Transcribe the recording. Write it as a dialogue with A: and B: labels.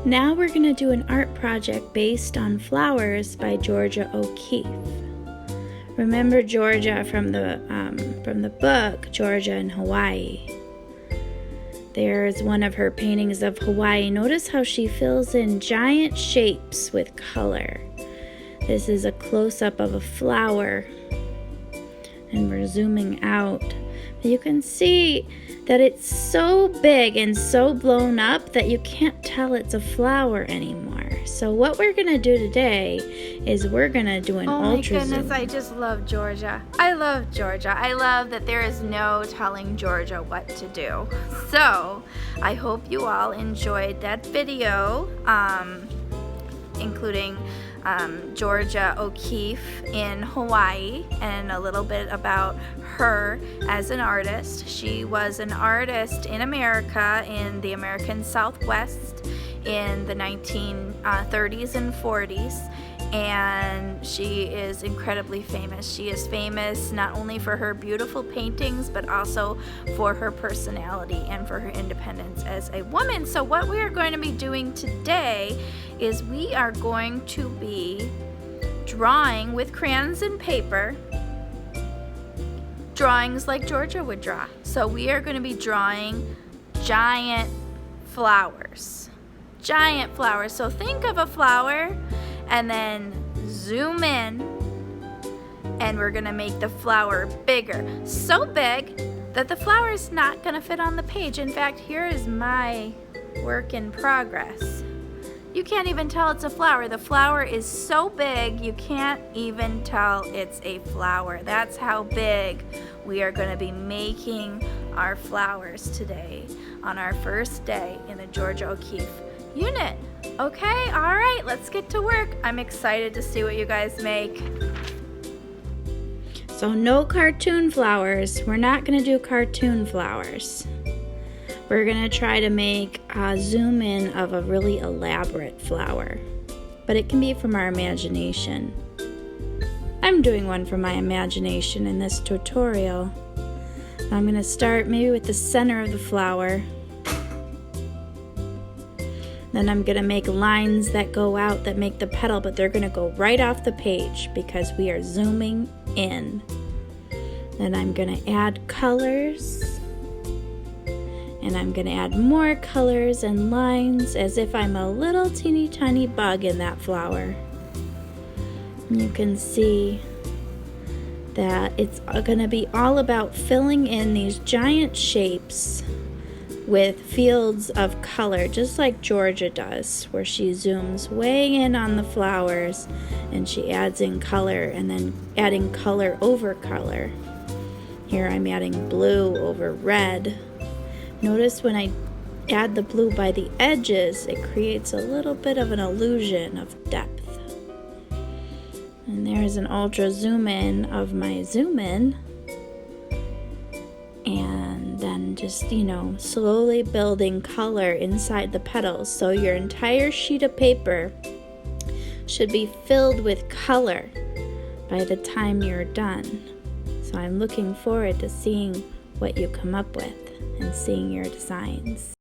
A: Now we're going to do an art project based on flowers by Georgia O'Keeffe. Remember Georgia from the book, Georgia in Hawaii. There's one of her paintings of Hawaii. Notice how she fills in giant shapes with color. This is a close-up of a flower, and we're zooming out. You can see that it's so big and so blown up that you can't tell it's a flower anymore. So what we're gonna do today is we're gonna do an ultra zoom. Oh my goodness, I just love Georgia. I love Georgia. I love that there is no telling Georgia what to do. So I hope you all enjoyed that video, including Georgia O'Keeffe in Hawaii, and a little bit about her as an artist. She was an artist in America, in the American Southwest, in the 1930s and 40s, and she is incredibly famous. She is famous not only for her beautiful paintings, but also for her personality and for her independence as a woman. So what we are going to be doing today is we are going to be drawing with crayons and paper, drawings like Georgia would draw. So we are going to be drawing giant flowers. Giant flowers. So think of a flower and then zoom in, and we're gonna make the flower bigger. So big that the flower is not gonna fit on the page. In fact, here is my work in progress. You can't even tell it's a flower. The flower is so big you can't even tell it's a flower. That's how big we are gonna be making our flowers today on our first day in the Georgia O'Keeffe unit. Okay, all right, let's get to work. I'm excited to see what you guys make. So no cartoon flowers. We're not gonna do cartoon flowers. We're gonna try to make a zoom in of a really elaborate flower, but it can be from our imagination. I'm doing one from my imagination in this tutorial. I'm gonna start maybe with the center of the flower. Then I'm gonna make lines that go out that make the petal, but they're gonna go right off the page because we are zooming in. Then I'm gonna add colors, and I'm gonna add more colors and lines as if I'm a little teeny tiny bug in that flower. And you can see that it's gonna be all about filling in these giant shapes with fields of color, just like Georgia does, where she zooms way in on the flowers and she adds in color and then adding color over color. Here I'm adding blue over red. Notice when I add the blue by the edges, it creates a little bit of an illusion of depth. And there's an ultra zoom in of my zoom in. And then just, slowly building color inside the petals. So your entire sheet of paper should be filled with color by the time you're done. So I'm looking forward to seeing what you come up with and seeing your designs.